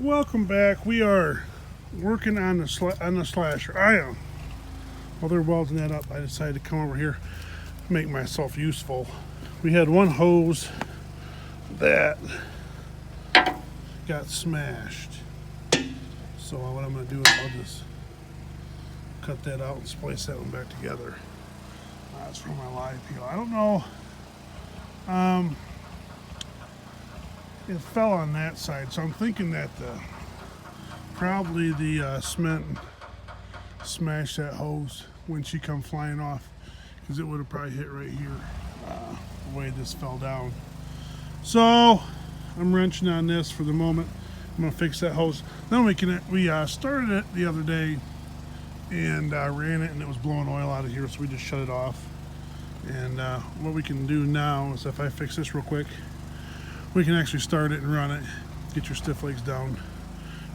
Welcome back. We are working on the slasher. I am. While they're welding that up, I decided to come over here, make myself useful. We had one hose that got smashed. So what I'm going to do is I'll just cut that out and splice that one back together. That's for my live peel. I don't know. It fell on that side, so I'm thinking that probably the cement smashed that hose when she come flying off, because it would have probably hit right here the way this fell down. So I'm wrenching on this for the moment. I'm gonna fix that hose. Then we started it the other day and ran it, and it was blowing oil out of here, so we just shut it off. And what we can do now is, if I fix this real quick, we can actually start it and run it, get your stiff legs down,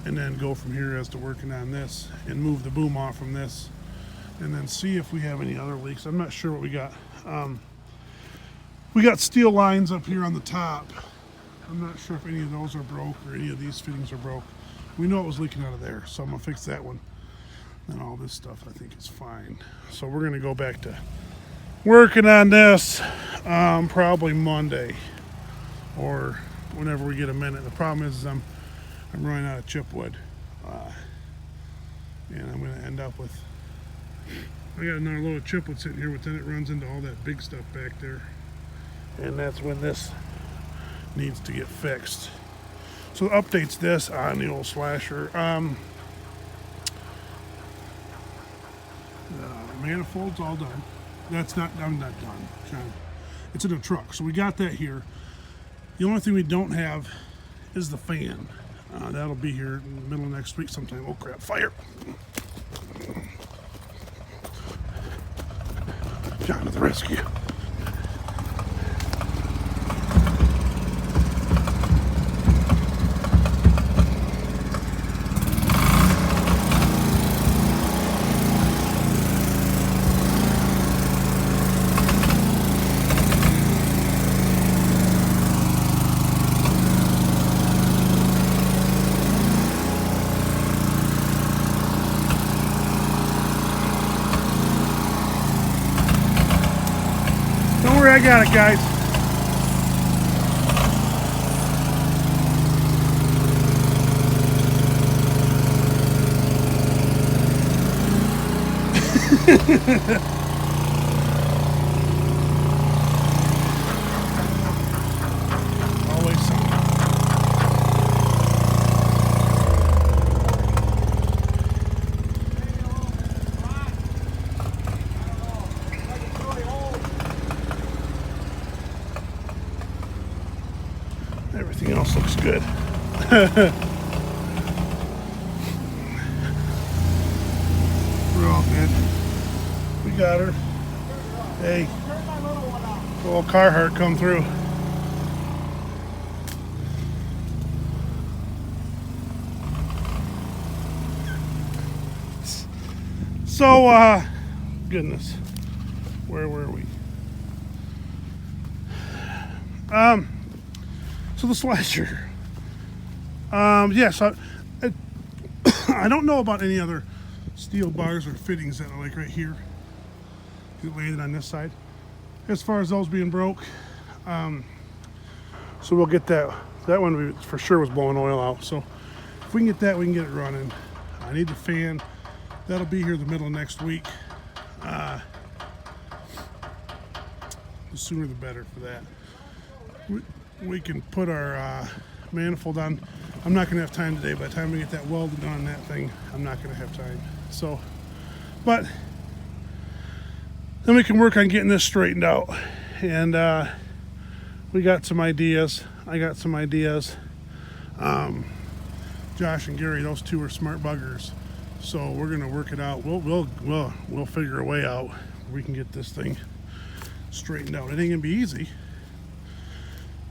and then go from here as to working on this and move the boom off from this, and then see if we have any other leaks. I'm not sure what we got. We got steel lines up here on the top. I'm not sure if any of those are broke or any of these fittings are broke. We know it was leaking out of there, so I'm gonna fix that one. And all this stuff I think is fine. So we're gonna go back to working on this probably Monday or whenever we get a minute. The problem is I'm running out of chipwood, and I'm going to end up with, I got another load of chipwood sitting here, but then it runs into all that big stuff back there, and that's when this needs to get fixed. So updates this on the old slasher. The manifold's all done. I'm not done. It's in a truck, so we got that here. The only thing we don't have is the fan. That'll be here in the middle of next week sometime. Oh crap, fire! John to the rescue. Don't worry, I got it, guys. Always something. Everything else looks good. We're all good. We got her. Hey, little Carhartt come through. So, goodness, where were we? So the slasher. Yes, I don't know about any other steel bars or fittings that are like right here. It landed on this side. As far as those being broke, so we'll get that. That one for sure was blowing oil out. So if we can get that, we can get it running. I need the fan. That'll be here the middle of next week. The sooner the better for that. We can put our manifold on. I'm not going to have time today. By the time we get that welded on that thing, I'm not going to have time. So, but then we can work on getting this straightened out. And we got some ideas. I got some ideas. Josh and Gary, those two are smart buggers. So we're going to work it out. We'll figure a way out where we can get this thing straightened out. It ain't going to be easy.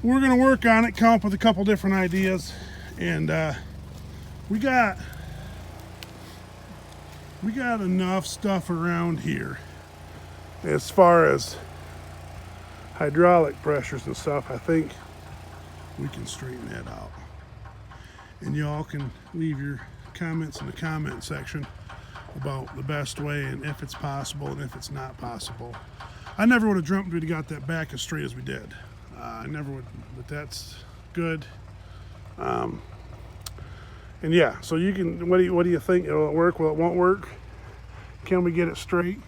We're going to work on it, come up with a couple different ideas, and we got enough stuff around here as far as hydraulic pressures and stuff. I think we can straighten that out. and y'all can leave your comments in the comment section about the best way and if it's possible and if it's not possible. I never would have dreamt we'd have got that back as straight as we did. I never would, but that's good. And yeah, so you can, what do you think? Will it work? Will it won't work? Can we get it straight?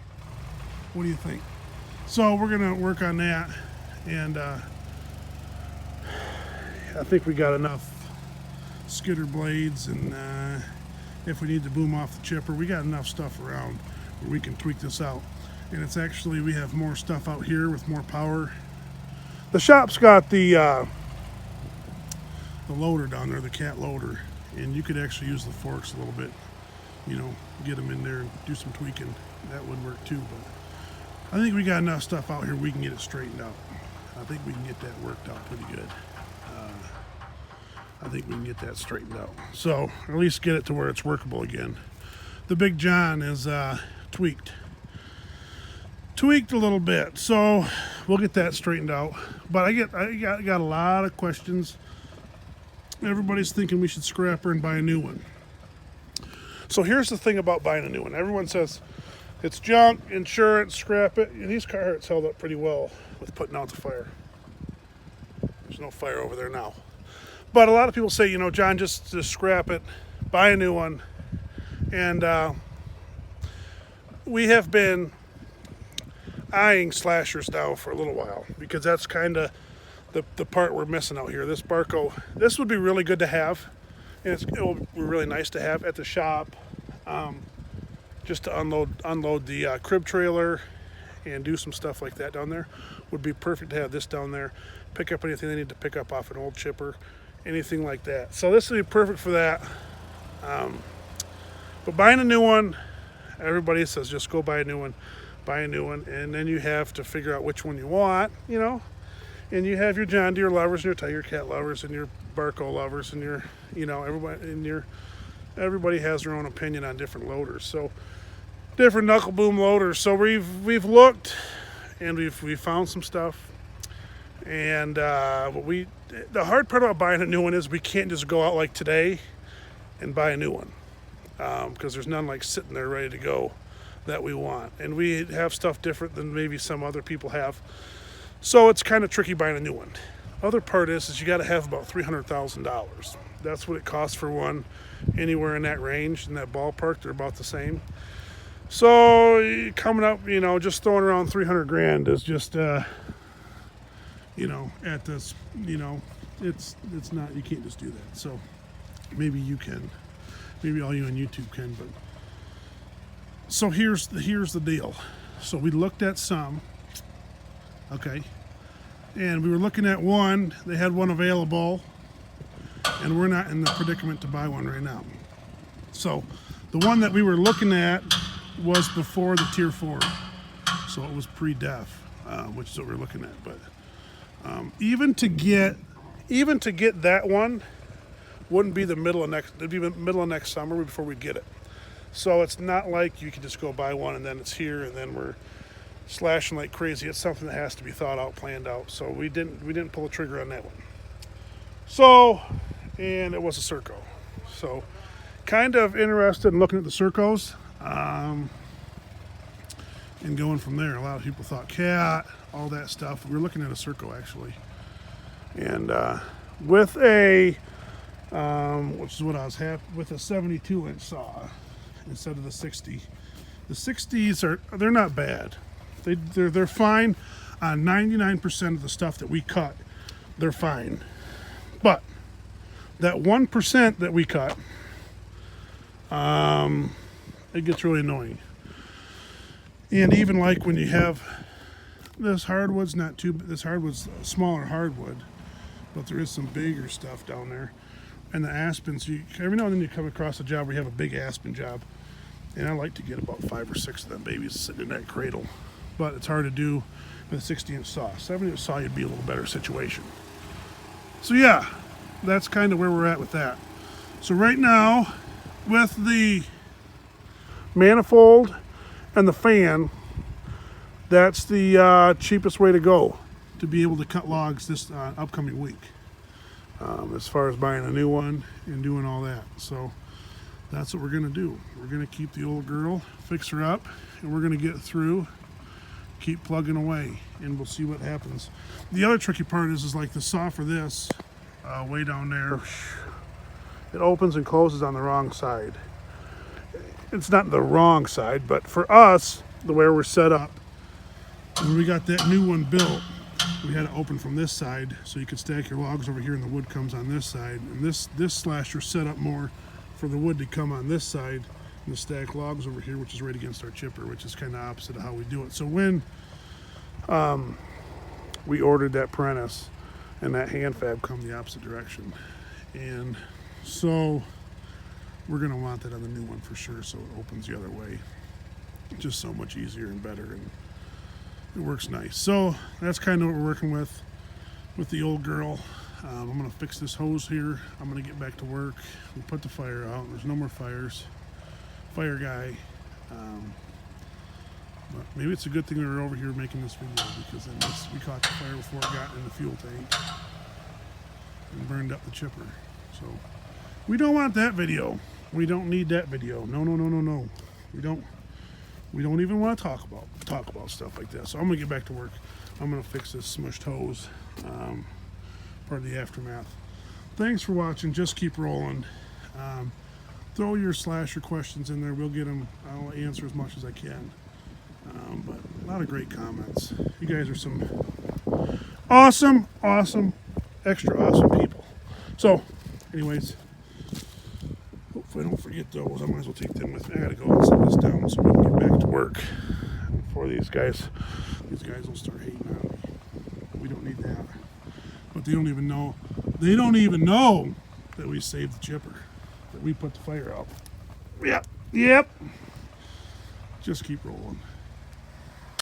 What do you think? So we're gonna work on that, and I think we got enough skidder blades, and if we need to boom off the chipper, we got enough stuff around where we can tweak this out. And it's actually, we have more stuff out here with more power. The shop's got the loader down there, the cat loader, and you could actually use the forks a little bit, you know, get them in there and do some tweaking. That would work too, but I think we got enough stuff out here we can get it straightened out. I think we can get that worked out pretty good. I think we can get that straightened out. So, at least get it to where it's workable again. The Big John is tweaked a little bit, so we'll get that straightened out. But I got a lot of questions. Everybody's thinking we should scrap her and buy a new one. So here's the thing about buying a new one. Everyone says it's junk, insurance, scrap it. And these Carhartts held up pretty well with putting out the fire. There's no fire over there now. But a lot of people say, you know, John, just scrap it, buy a new one. And we have been eyeing slashers now for a little while, because that's kind of the part we're missing out here. This Barco, this would be really good to have, and it will be really nice to have at the shop, just to unload the crib trailer and do some stuff like that down there. Would be perfect to have this down there, pick up anything they need to pick up off an old chipper, anything like that. So this would be perfect for that. But buying a new one, everybody says just go buy a new one, and then you have to figure out which one you want, you know. And you have your John Deere lovers and your Tiger Cat lovers and your Barco lovers and your, you know, everybody has their own opinion on different loaders. So different knuckle boom loaders. So we've looked, and we've found some stuff. And the hard part about buying a new one is we can't just go out like today and buy a new one, because there's none like sitting there ready to go that we want. And we have stuff different than maybe some other people have. So it's kind of tricky buying a new one. Other part is you got to have about $300,000. That's what it costs for one. Anywhere in that range, in that ballpark, they're about the same. So coming up, you know, just throwing around 300 grand is just, you know, at this, you know, it's not, you can't just do that. So maybe you can, maybe all you on YouTube can, but so here's the deal. So we looked at some, okay, and we were looking at one. They had one available, and we're not in the predicament to buy one right now. So the one that we were looking at was before the Tier 4, so it was pre-def, which is what we're looking at. But even to get that one wouldn't be the middle of next. It'd be the middle of next summer before we'd get it. So it's not like you can just go buy one and then it's here and then we're slashing like crazy. It's something that has to be thought out, planned out. So we didn't pull the trigger on that one. So, and it was a Serco. So kind of interested in looking at the Sercos, and going from there. A lot of people thought Cat, all that stuff. We were looking at a Serco actually, and with a which is what I was with a 72-inch saw instead of the 60. The 60s they're not bad. They're fine on 99% of the stuff that we cut. They're fine, but that 1% that we cut, it gets really annoying. And even like when you have this hardwood's not too. This hardwood's smaller hardwood, but there is some bigger stuff down there. And the aspens, every now and then you come across a job where you have a big aspen job, and I like to get about 5 or 6 of them babies sitting in that cradle, but it's hard to do with a 60-inch saw. 70-inch saw, you'd be a little better situation. So yeah, that's kind of where we're at with that. So right now, with the manifold and the fan, that's the cheapest way to go to be able to cut logs this upcoming week. as far as buying a new one and doing all that. So that's what we're going to do. We're going to keep the old girl, fix her up, and we're going to get through, keep plugging away, and we'll see what happens. The other tricky part is like the saw for this, way down there, it opens and closes on the wrong side. It's not the wrong side, but for us, the way we're set up, when we got that new one built, we had it open from this side so you could stack your logs over here and the wood comes on this side. And this slasher set up more for the wood to come on this side and the stack logs over here, which is right against our chipper, which is kind of opposite of how we do it. So when we ordered that Prentice and that hand fab come the opposite direction, and so we're going to want that on the new one for sure, so it opens the other way. Just so much easier and better, and it works nice. So that's kind of what we're working with the old girl. I'm going to fix this hose here. I'm going to get back to work. We put the fire out. There's no more fires. Fire guy. But maybe it's a good thing we were over here making this video, because then we caught the fire before it got in the fuel tank and burned up the chipper. So we don't want that video. We don't need that video. No. We don't even want to talk about stuff like that. So I'm gonna get back to work. I'm gonna fix this smushed hose, part of the aftermath. Thanks for watching. Just keep rolling. Throw your slasher questions in there. We'll get them. I'll answer as much as I can. But a lot of great comments. You guys are some awesome, extra awesome people. So, anyways, hopefully I don't forget those. I might as well take them with me. I gotta go and set this down so we can get back to work before these guys will start hating on me. We don't need that. But they don't even know that we saved the chipper, that we put the fire out. Yep. Just keep rolling.